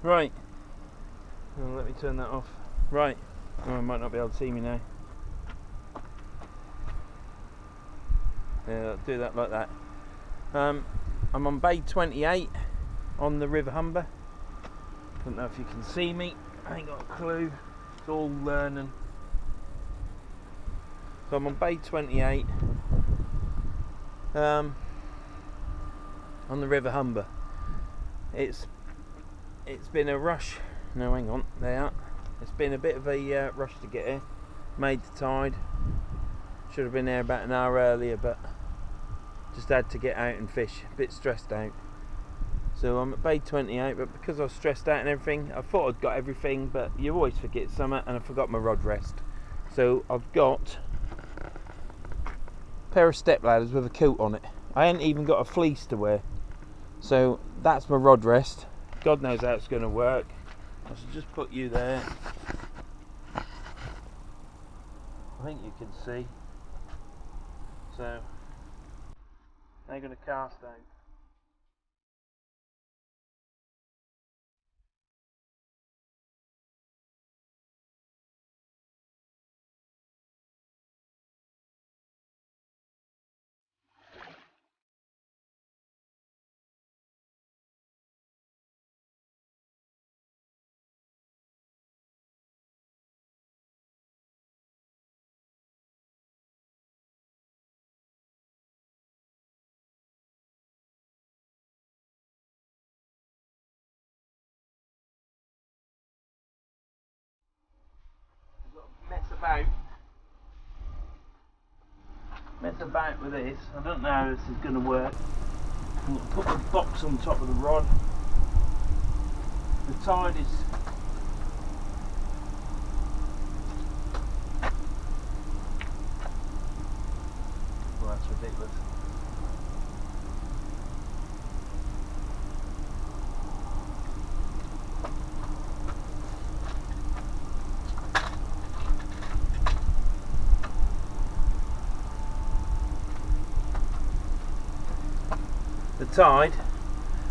Right. Oh, let me turn that off. Right. Oh, I might not be able to see me now. Yeah, I'll do that like that. I'm on Bay 28 on the River Humber. Don't know if you can see me. I ain't got a clue. It's all learning. So I'm on Bay 28 on the River Humber. It's been a rush. No, hang on, there. It's been a bit of a rush to get here. Made the tide. Should have been there about an hour earlier, but just had to get out and fish. A bit stressed out. So I'm at Bay 28, but because I was stressed out and everything, I thought I'd got everything, but you always forget something, and I forgot my rod rest. So I've got a pair of step ladders with a coat on it. I ain't even got a fleece to wear. So that's my rod rest. God knows how it's going to work. I should just put you there. I think you can see. So they're going to cast out. Mess about with this. I don't know how this is going to work. I'm going to put the box on top of the rod. The tide is well, that's ridiculous.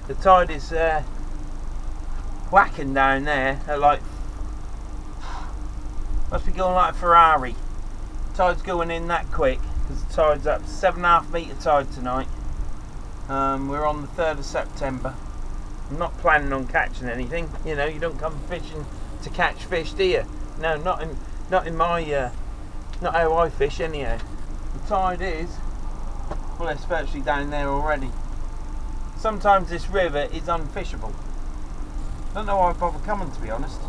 The tide is whacking down there at like, must be going like a Ferrari. Tide's going in that quick because the tide's up. 7.5 metre tide tonight. We're on the 3rd of September. I'm not planning on catching anything. You know, you don't come fishing to catch fish, do you? No, not in my not how I fish anyhow. The tide is, well, it's virtually down there already. Sometimes this river is unfishable. Don't know why I bother coming, to be honest.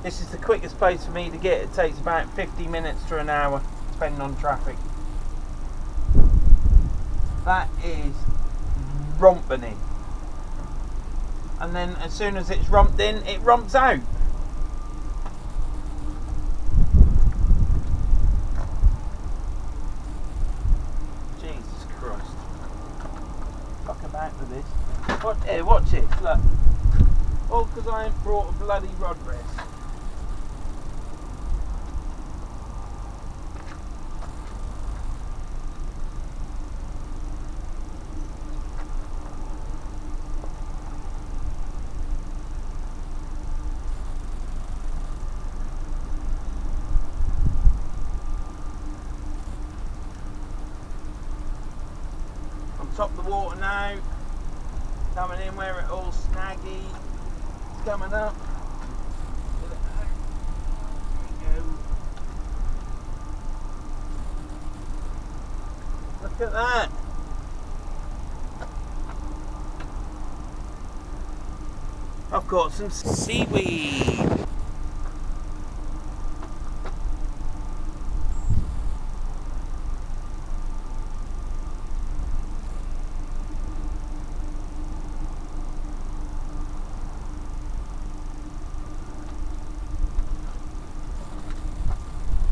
This is the quickest place for me to get. It takes about 50 minutes to an hour, depending on traffic. That is romping in. And then as soon as it's romped in, it romps out. With this. Watch it, look. All because I ain't brought a bloody rod rest. I'm top of the water now. Coming in where it all snaggy. It's coming up. There we go. Look at that. I've caught some seaweed.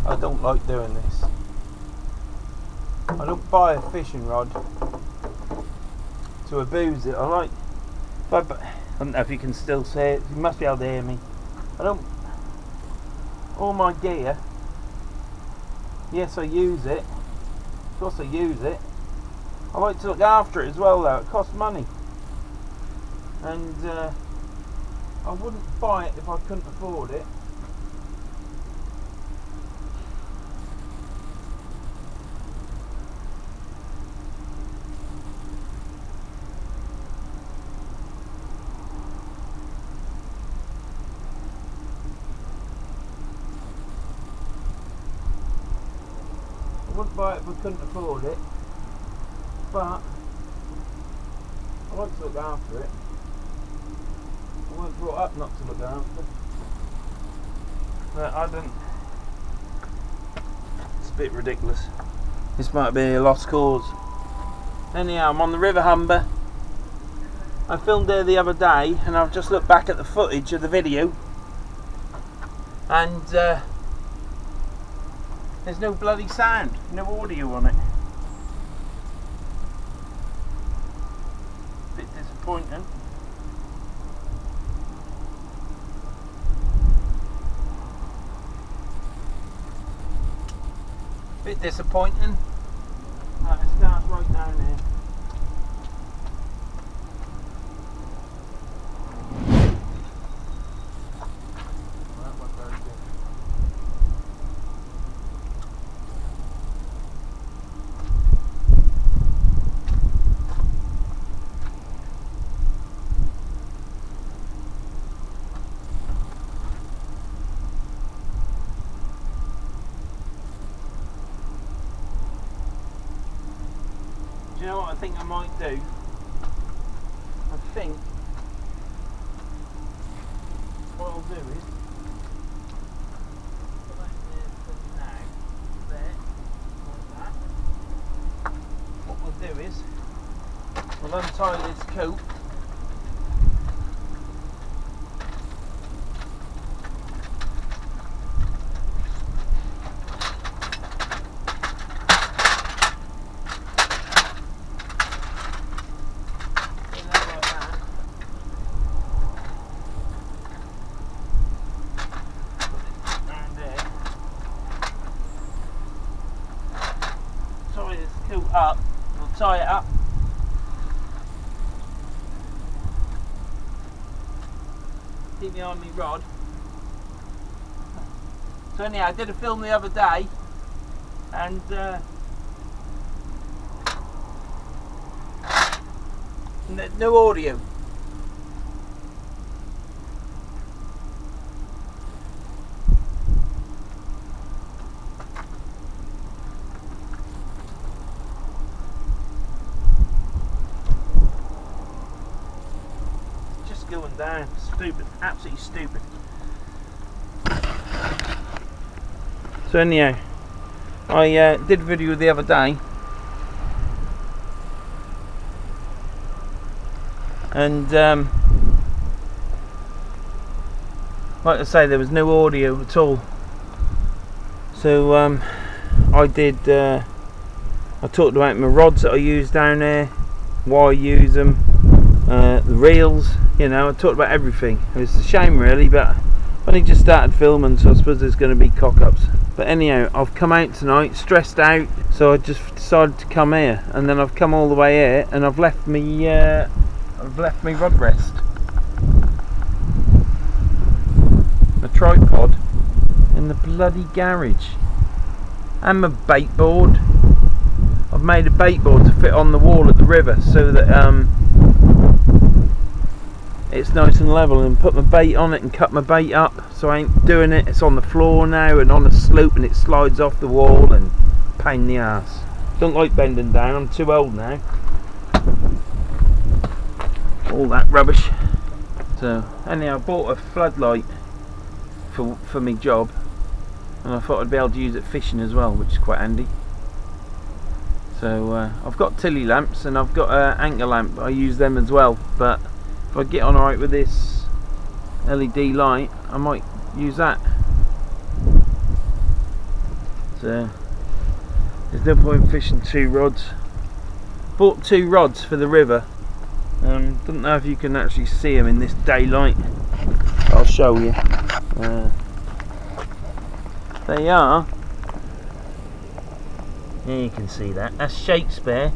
I don't like doing this. I don't buy a fishing rod to abuse it. I don't know if you can still see it. You must be able to hear me. All my gear, yes, I use it. Of course I use it. I like to look after it as well though. It costs money. and I wouldn't buy it if I couldn't afford it. I wouldn't buy it if I couldn't afford it, but I like to look after it. I weren't brought up not to look after. But I don't. It's a bit ridiculous. This might be a lost cause. Anyhow, I'm on the River Humber. I filmed there the other day, and I've just looked back at the footage of the video, and there's no bloody sound, no audio on it. Bit disappointing. Bit disappointing. Right, it starts right down here. That went very good. Do you know what I think I might do? I think what I'll do is put that in there for now, there, like that. What we'll do is we'll untie this coat. Up, we'll tie it up. Keep me on me rod. So anyhow, I did a film the other day, and no audio. Going down, stupid, absolutely stupid. So anyhow, I did a video the other day, and like I say, there was no audio at all. So I did. I talked about my rods that I use down there, why I use them, the reels. You know, I talked about everything. It's a shame really, but I've only just started filming, so I suppose there's going to be cock-ups. But anyhow, I've come out tonight, stressed out, so I just decided to come here, and then I've come all the way here, and I've left me rod rest, the tripod, in the bloody garage, and my bait board. I've made a bait board to fit on the wall at the river, so that it's nice and level, and put my bait on it and cut my bait up, so I ain't doing it. It's on the floor now and on a slope, and it slides off the wall, and pain in the ass. Don't like bending down, I'm too old now. All that rubbish. So anyhow, I bought a floodlight for my job, and I thought I'd be able to use it fishing as well, which is quite handy. So I've got tilly lamps, and I've got an anchor lamp. I use them as well, but if I get on alright with this LED light, I might use that. So there's no point in fishing two rods. Bought two rods for the river. Don't know if you can actually see them in this daylight. I'll show you. They are. There you can see that. That's Shakespeare.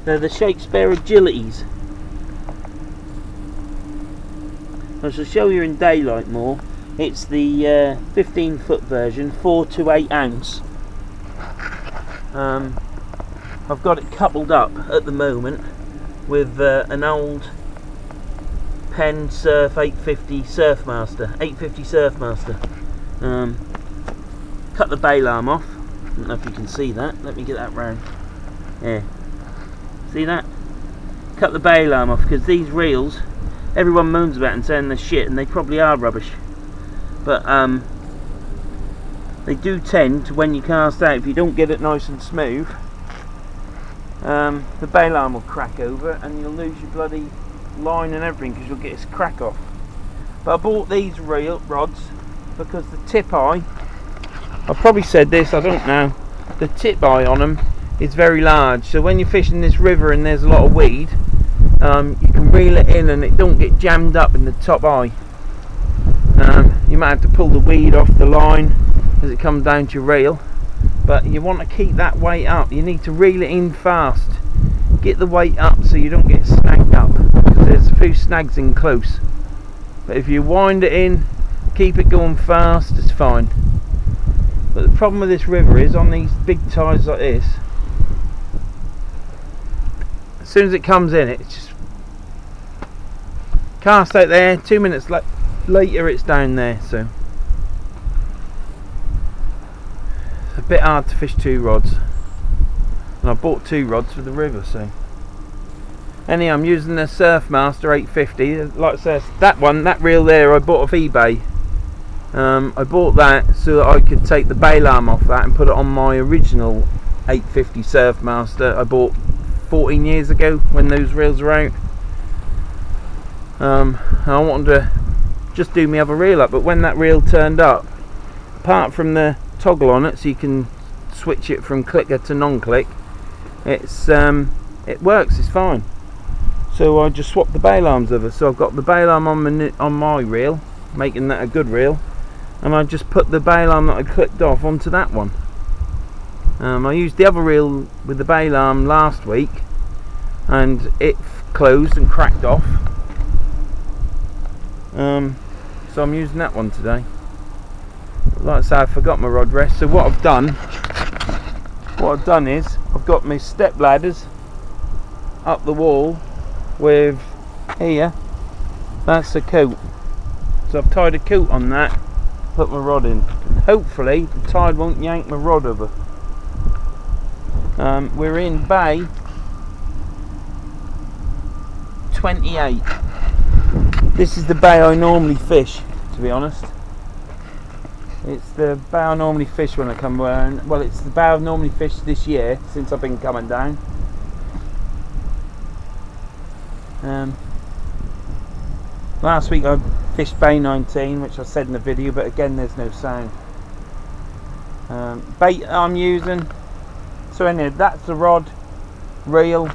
They're the Shakespeare Agilities. I shall show you in daylight more. It's the 15-foot version, 4 to 8 ounce. I've got it coupled up at the moment with an old Penn Surf 850 Surfmaster. Cut the bail arm off. I don't know if you can see that. Let me get that round. Yeah. See that? Cut the bail arm off, because these reels, everyone moans about and saying they're shit, and they probably are rubbish. But they do tend to, when you cast out, if you don't get it nice and smooth, the bail arm will crack over and you'll lose your bloody line and everything, because you'll get this crack off. But I bought these reel rods because the tip eye, I've probably said this, I don't know, the tip eye on them is very large, so when you're fishing this river and there's a lot of weed, you can reel it in and it don't get jammed up in the top eye. You might have to pull the weed off the line as it comes down to your reel, but you want to keep that weight up. You need to reel it in fast, get the weight up so you don't get snagged up, because there's a few snags in close. But if you wind it in, keep it going fast, it's fine. But the problem with this river is, on these big tides like this, as soon as it comes in, it's just cast out there, 2 minutes later it's down there, so it's a bit hard to fish 2 rods, and I bought 2 rods for the river. So anyhow, I'm using the Surfmaster 850. Like I said, that reel there I bought off eBay. I bought that so that I could take the bail arm off that and put it on my original 850 Surfmaster I bought 14 years ago when those reels were out. I wanted to just do my other reel up, but when that reel turned up, apart from the toggle on it so you can switch it from clicker to non-click, it works, it's fine. So I just swapped the bail arms over. So I've got the bail arm on my reel, making that a good reel, and I just put the bail arm that I clicked off onto that one. I used the other reel with the bail arm last week and it closed and cracked off, so I'm using that one today. Like I say, I forgot my rod rest, so what I've done is I've got my step ladders up the wall with, here, that's the coat, so I've tied a coat on that, put my rod in, and hopefully the tide won't yank my rod over. We're in bay 28. This is the bay I normally fish, to be honest. It's the bay I normally fish when I come around. Well, it's the bay I've normally fished this year since I've been coming down. Last week I fished bay 19, which I said in the video, but again there's no sound. Bait I'm using, so anyway, that's the rod, reel. I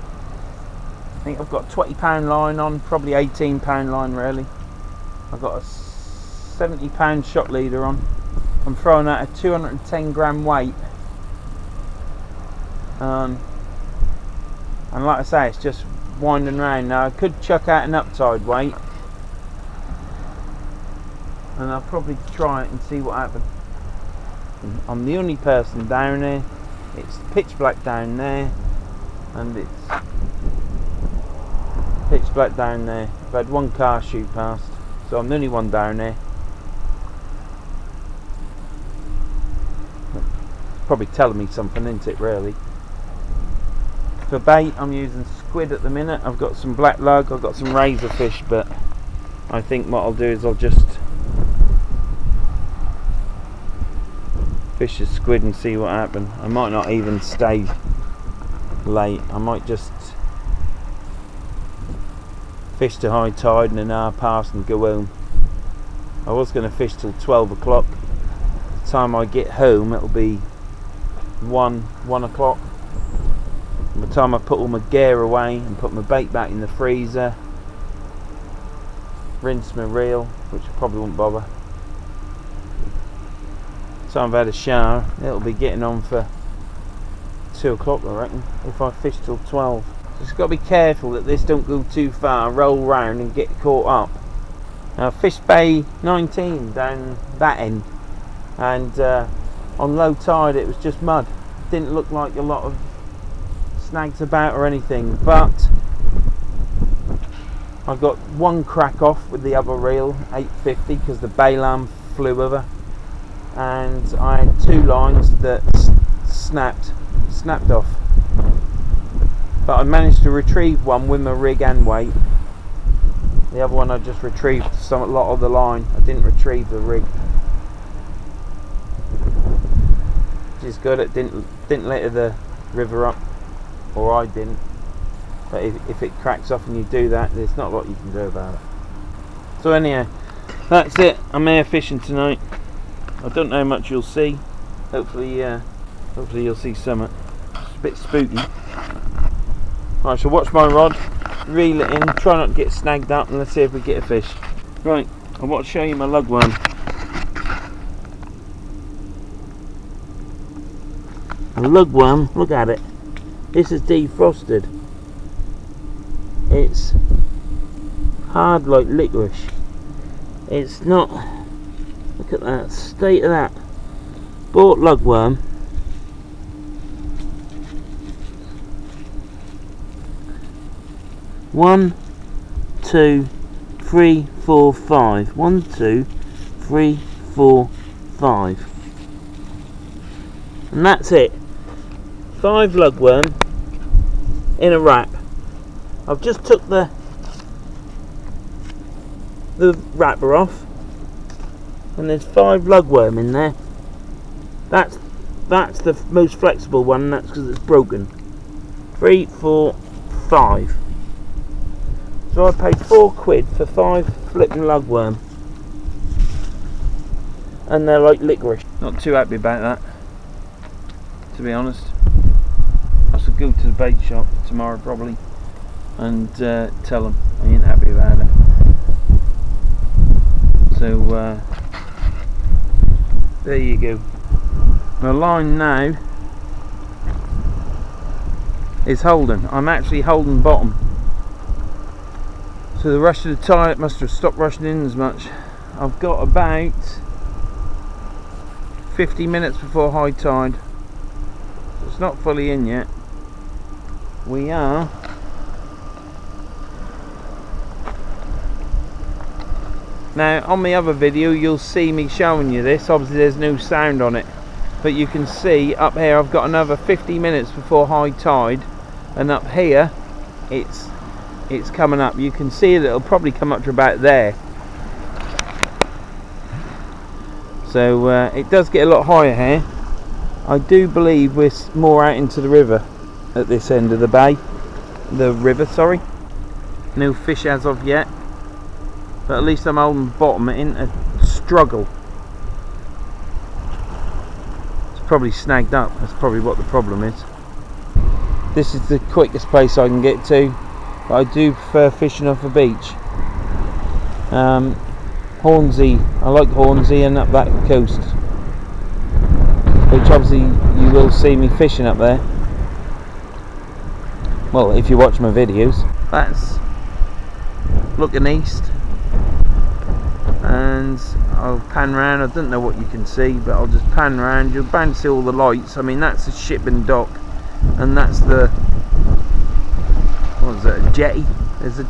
think I've got £20 line on, probably £18 line really. I've got a £70 shot leader on. I'm throwing out a 210 gram weight, and like I say, it's just winding round. Now I could chuck out an uptide weight, and I'll probably try it and see what happens. I'm the only person down there. It's pitch black down there, and it's pitch black down there. I've had one car shoot past, so I'm the only one down there. It's probably telling me something, isn't it, really? For bait, I'm using squid at the minute. I've got some black lug, I've got some razor fish, but I think what I'll do is I'll just fish a squid and see what happens. I might not even stay late. I might just fish to high tide and an hour past and go home. I was going to fish till 12 o'clock. By the time I get home it'll be 1 o'clock. By the time I put all my gear away and put my bait back in the freezer, rinse my reel, which I probably won't bother. So I've had a shower, it'll be getting on for 2 o'clock I reckon, if I fish till 12. Just got to be careful that this don't go too far, roll round and get caught up. Fish Bay 19 down that end, and on low tide it was just mud. Didn't look like a lot of snags about or anything, but I got one crack off with the other reel, 850, because the bailam flew over, and I had 2 lines that snapped off, but I managed to retrieve one with my rig and weight. The other one I just retrieved a lot of the line. I didn't retrieve the rig, which is good. It didn't litter the river up, or I didn't. But if it cracks off and you do that, there's not a lot you can do about it. So anyhow, that's it. I'm air fishing tonight. I don't know how much you'll see. Hopefully you'll see something. It's a bit spooky. Right, so watch my rod, reel it in, try not to get snagged up, and let's see if we get a fish. Right, I want to show you my lugworm. A lugworm, look at it. This is defrosted. It's hard like licorice. It's not. Look at that state of that. Bought lugworm. One, 2, 3, 4, 5. 1, 2, 3, 4, 5. And that's it. 5 lugworm in a wrap. I've just took the wrapper off, and there's 5 lugworm in there. That's the most flexible one. That's because it's broken. 3, 4, 5. So I paid £4 for 5 flipping lugworm, and they're like licorice. Not too happy about that, to be honest. I should go to the bait shop tomorrow probably and tell them I ain't happy about it. So there you go. The line now is holding. I'm actually holding bottom. So the rush of the tide must have stopped rushing in as much. I've got about 50 minutes before high tide. So it's not fully in yet. We are now on the other video. You'll see me showing you this. Obviously there's no sound on it, but you can see up here I've got another 50 minutes before high tide, and up here it's coming up. You can see that it'll probably come up to about there. So it does get a lot higher here. I do believe we're more out into the river at this end of the bay. The river, sorry. No fish as of yet, but at least I'm holding bottom. It ain't a struggle. It's probably snagged up. That's probably what the problem is. This is the quickest place I can get to, but I do prefer fishing off a beach. Hornsey, I like Hornsey and up that coast, which obviously you will see me fishing up there. Well, if you watch my videos. That's looking east, and I'll pan round. I don't know what you can see, but I'll just pan round. You'll bound to see all the lights. I mean, that's a shipping dock, and that's the, what is it, a jetty? There's a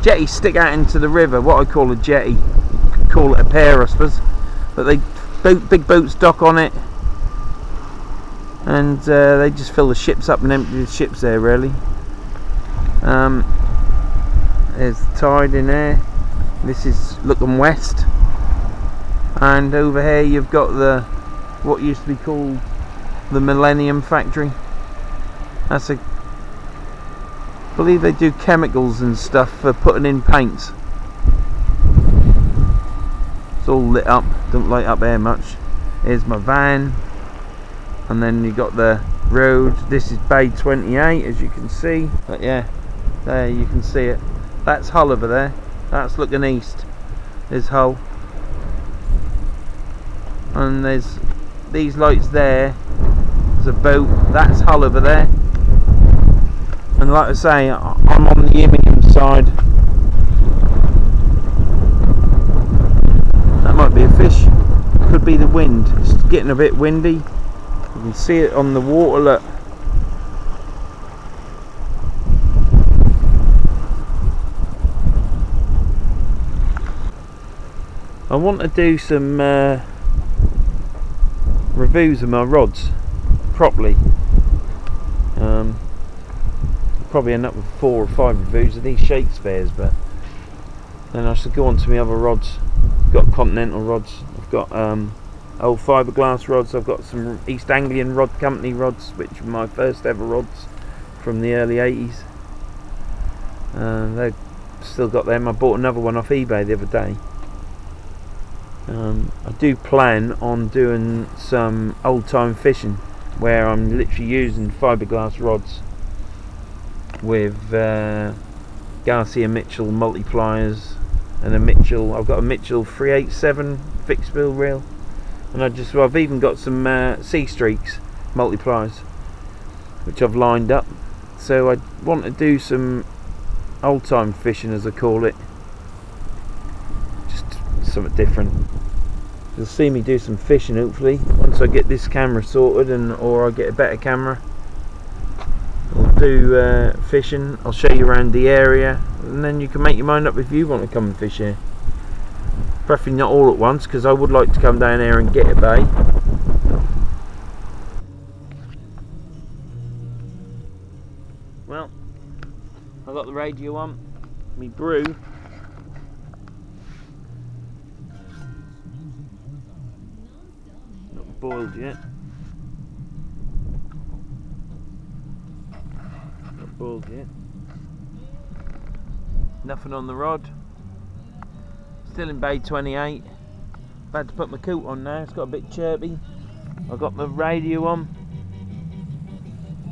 jetty stick out into the river. What I call a jetty, you could call it a pier, I suppose. But big boats dock on it, and they just fill the ships up and empty the ships there, really. There's the tide in there. This is looking west, and over here you've got the what used to be called the Millennium Factory. That's a, I believe they do chemicals and stuff for putting in paints. It's all lit up, don't light up there much. Here's my van, and then you got the road. This is Bay 28, as you can see. But yeah, there you can see it. That's Hull over there. That's looking east. There's Hull, and there's these lights there. There's a boat. That's Hull over there. And like I say, I'm on the Immingham side. could be the wind. It's getting a bit windy. You can see it on the water, look. I want to do some reviews of my rods properly. Probably end up with 4 or 5 reviews of these Shakespeares, but then I should go on to my other rods. I've got Continental rods, I've got old fiberglass rods, I've got some East Anglian Rod Company rods, which were my first ever rods from the early 80s. They've still got them. I bought another one off eBay the other day. I do plan on doing some old time fishing where I'm literally using fiberglass rods with Garcia Mitchell multipliers and I've got a Mitchell 387 fixed bill reel, and I've even got some Sea Streaks multipliers which I've lined up. So I want to do some old time fishing, as I call it, just something different. You'll see me do some fishing hopefully once I get this camera sorted, or I get a better camera. I'll do fishing. I'll show you around the area, and then you can make your mind up if you want to come and fish here. Preferably not all at once, because I would like to come down here and get a bay. Well, I've got the radio on, me brew. Not boiled yet. Not boiled yet. Nothing on the rod. Still in bay 28. About to put my coat on now. It's got a bit chirpy. I've got my radio on.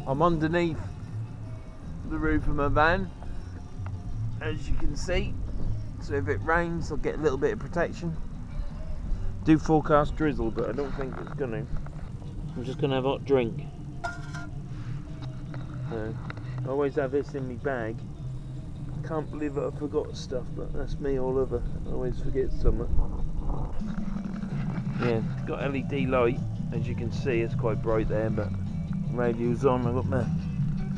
I'm underneath the roof of my van, as you can see. So if it rains, I'll get a little bit of protection. Do forecast drizzle, but I don't think it's gonna. I'm just gonna have a hot drink. I always have this in my bag. Can't believe I forgot stuff, but that's me all over. I always forget something. Yeah, got LED light, as you can see. It's quite bright there, but radio's on. I've got my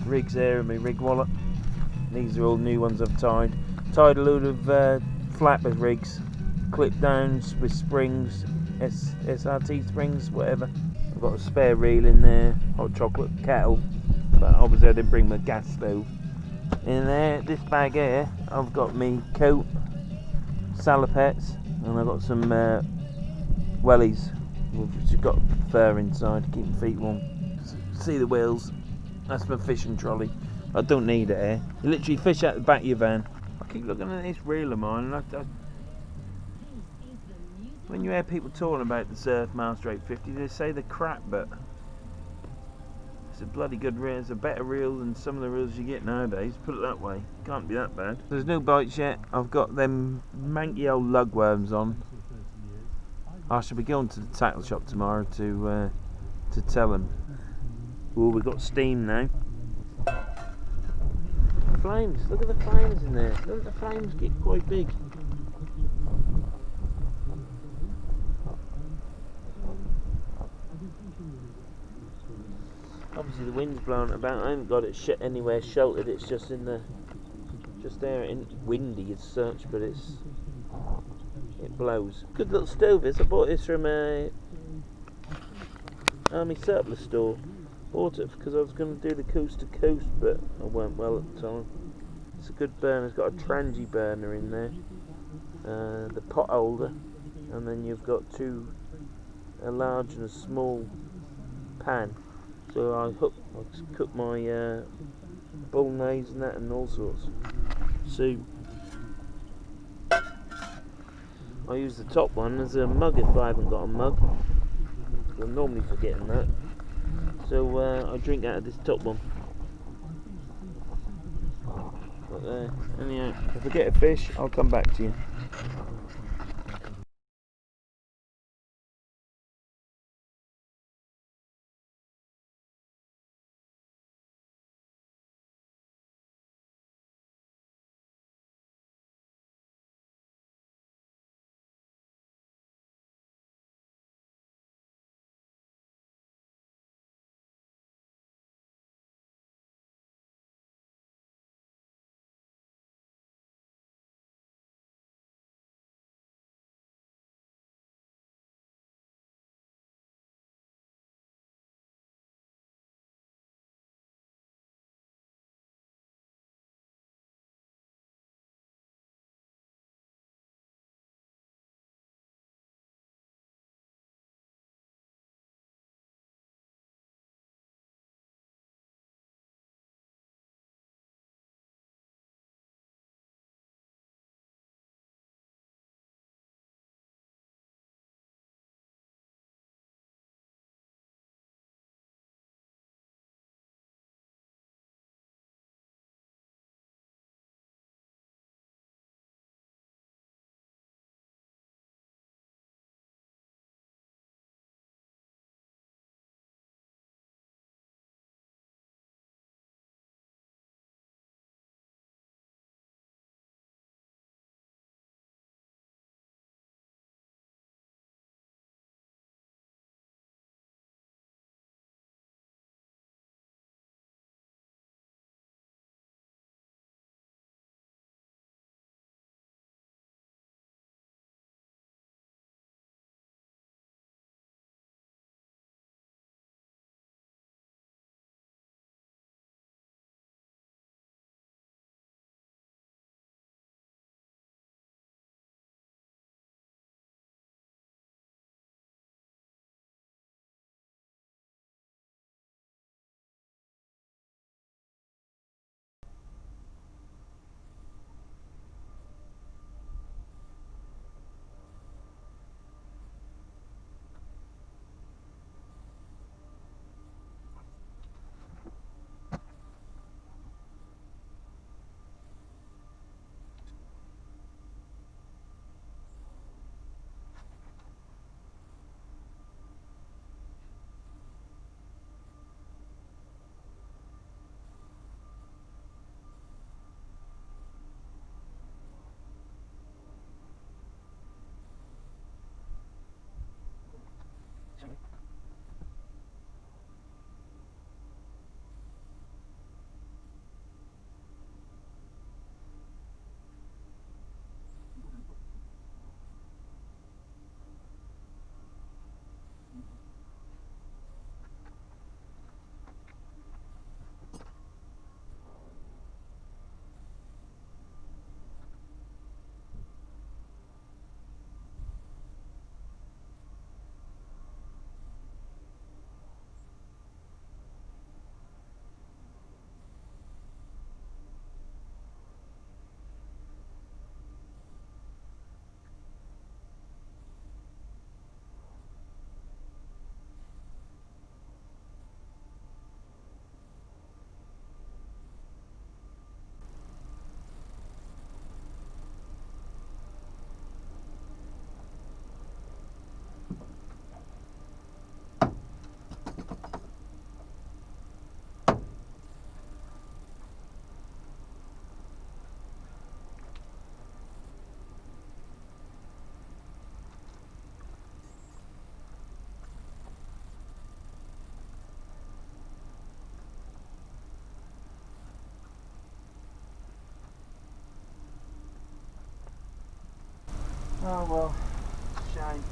rigs there and my rig wallet. These are all new ones I've tied. Tied a load of flatbed rigs, clip downs with springs, SRT springs, whatever. I've got a spare reel in there, hot chocolate kettle, but obviously I didn't bring my gas stove. In there, this bag here, I've got me coat, salopettes, and I've got some wellies, which have got fur inside to keep my feet warm. See the wheels? That's my fishing trolley. I don't need it here. You literally fish out the back of your van. I keep looking at this reel of mine, and when you hear people talking about the Surfmaster 850, they say they're crap, but it's a bloody good reel. It's a better reel than some of the reels you get nowadays, put it that way. Can't be that bad. There's no bites yet. I've got them manky old lugworms on. I shall be going to the tackle shop tomorrow to tell them. Oh, we've got steam now. Flames, look at the flames in there. Look at the flames get quite big. Obviously the wind's blowing about. I haven't got it anywhere sheltered. It's just in the, just there. It's windy as such, but it blows. Good little stove is. I bought this from a army surplus store. Bought it because I was going to do the coast to coast, but I weren't well at the time. It's a good burner. It's got a trangy burner in there, the pot holder, and then you've got a large and a small pan. So I cook my bolognese and that and all sorts. So I use the top one as a mug if I haven't got a mug. I'm normally forgetting that. So I drink out of this top one. But anyhow, if I get a fish, I'll come back to you. Oh well, shame.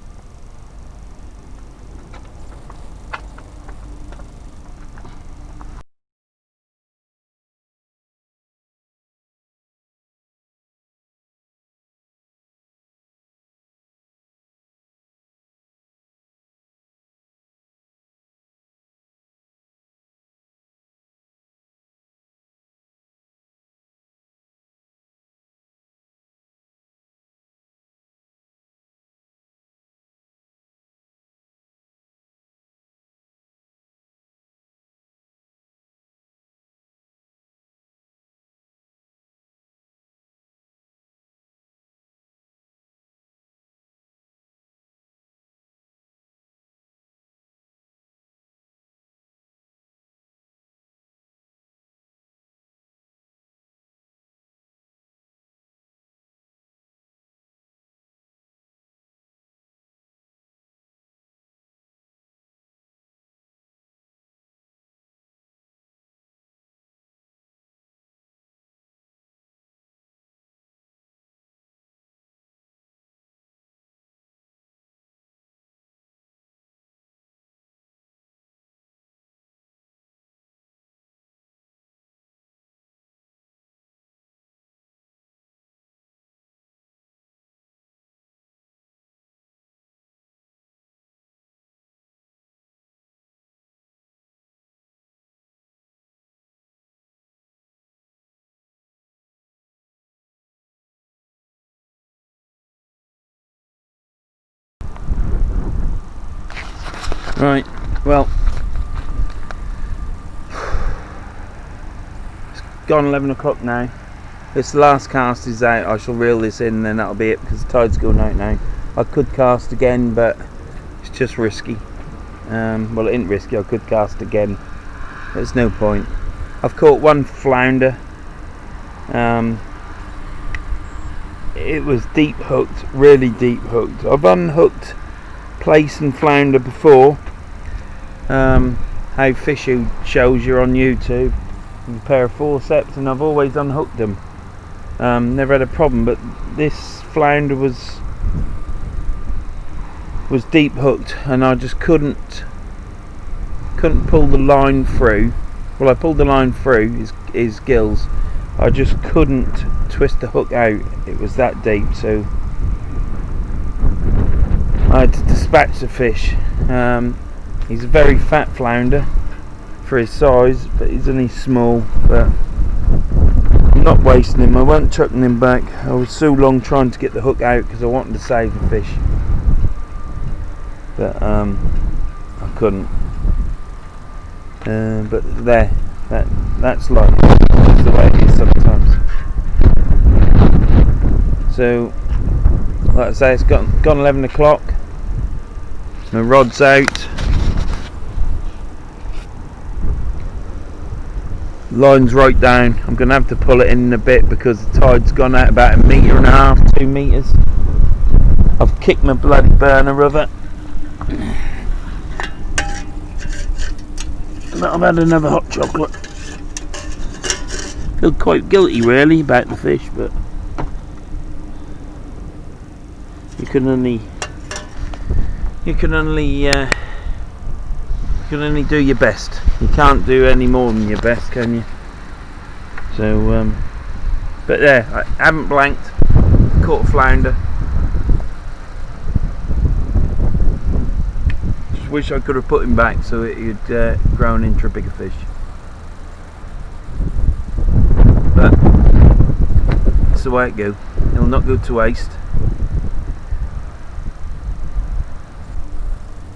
Right, well, it's gone 11 o'clock now. This last cast is out. I shall reel this in and then that'll be it because the tide's going out now. I could cast again, but it's just risky. Well, it ain't risky. I could cast again. There's no point. I've caught one flounder. It was deep hooked, really deep hooked. I've unhooked plaice and flounder before. How Fisher shows you on YouTube with a pair of forceps, and I've always unhooked them. Never had a problem, but this flounder was deep hooked, and I just couldn't pull the line through. Well, I pulled the line through his gills. I just couldn't twist the hook out. It was that deep, so I had to dispatch the fish. He's a very fat flounder for his size, but he's only small. But I'm not wasting him. I won't chucking him back. I was so long trying to get the hook out because I wanted to save the fish, but I couldn't. But there, that's life. That's the way it is sometimes. So, like I say, it's gone 11 o'clock. My rod's out. Line's right down. I'm going to have to pull it in a bit because the tide's gone out about 1.5 meters, 2 meters. I've kicked my bloody burner of it. But I've had another hot chocolate. Feel quite guilty really about the fish, but you can only do your best. You can't do any more than your best, can you? So, but there, I haven't blanked. Caught a flounder. Just wish I could have put him back so he'd grown into a bigger fish. But that's the way it goes. It'll not go to waste.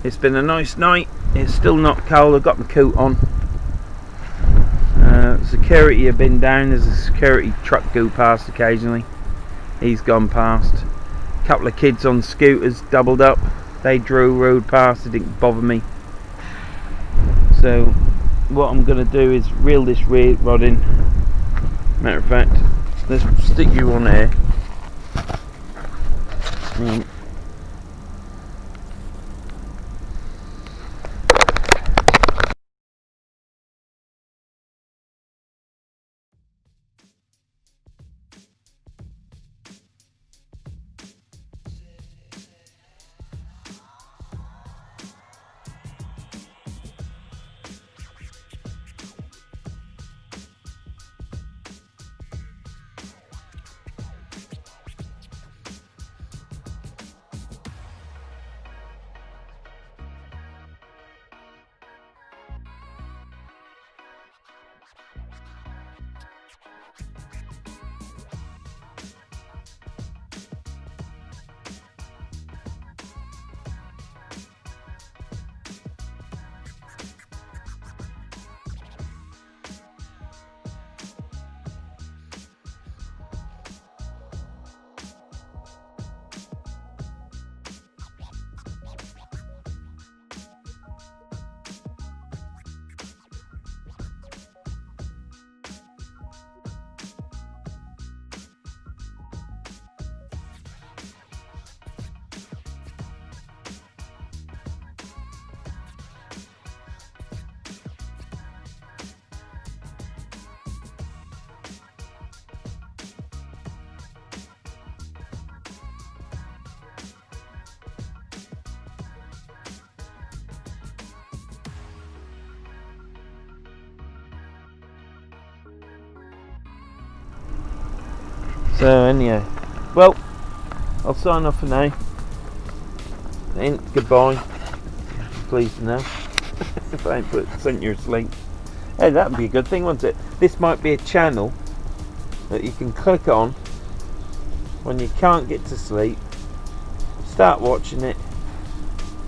It's been a nice night. It's still not cold. I've got my coat on. Security have been down. There's a security truck go past occasionally. He's gone past. A couple of kids on scooters doubled up. They rode past. It didn't bother me. So what I'm going to do is reel this rod in. Matter of fact, let's stick you on here. So anyhow, well, I'll sign off for now. Goodbye. Pleased to know. If I ain't sent you asleep. Hey, that would be a good thing, wouldn't it? This might be a channel that you can click on when you can't get to sleep. Start watching it.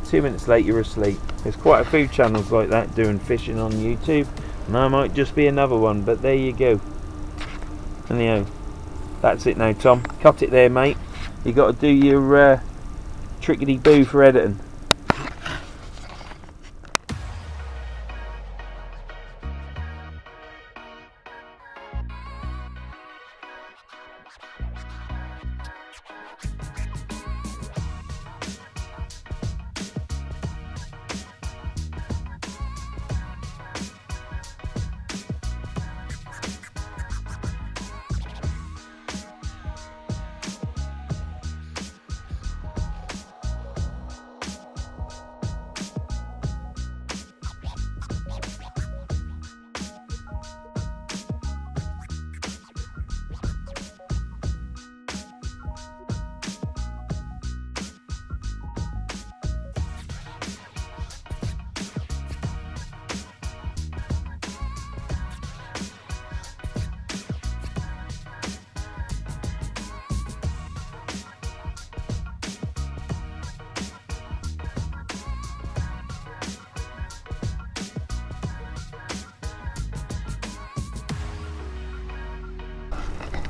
2 minutes later you're asleep. There's quite a few channels like that doing fishing on YouTube, and I might just be another one, but there you go. Anyhow, that's it now, Tom. Cut it there, mate. You got to do your trickety boo for editing.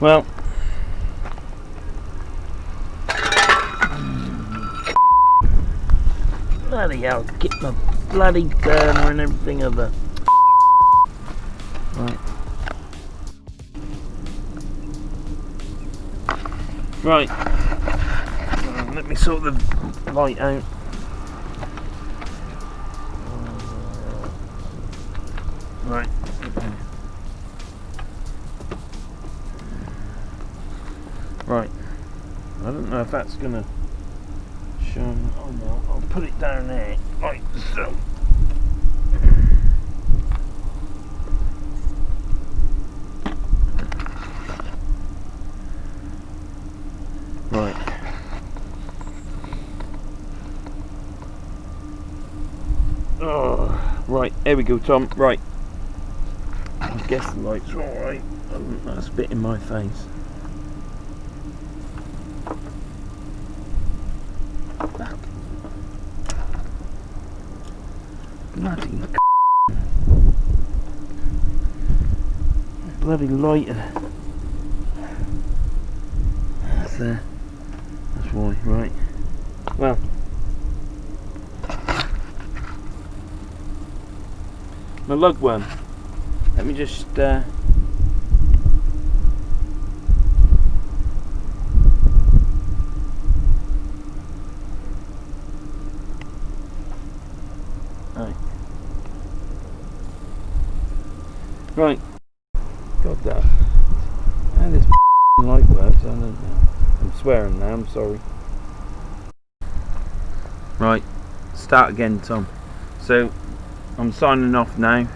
Well, bloody hell, get my bloody burner and everything of it. Right. Right. Let me sort the light out. Right. Right. I don't know if that's gonna shine. Oh no, I'll put it down there. Right, so. Right. Oh, right, there we go, Tom. Right. I guess the light's alright. That's a bit in my face. Bloody lighter. That's why, right. Well, my lugworm. Let me just right. God, that how this light works, I don't know. I'm swearing now, I'm sorry. Right, start again, Tom. So I'm signing off now.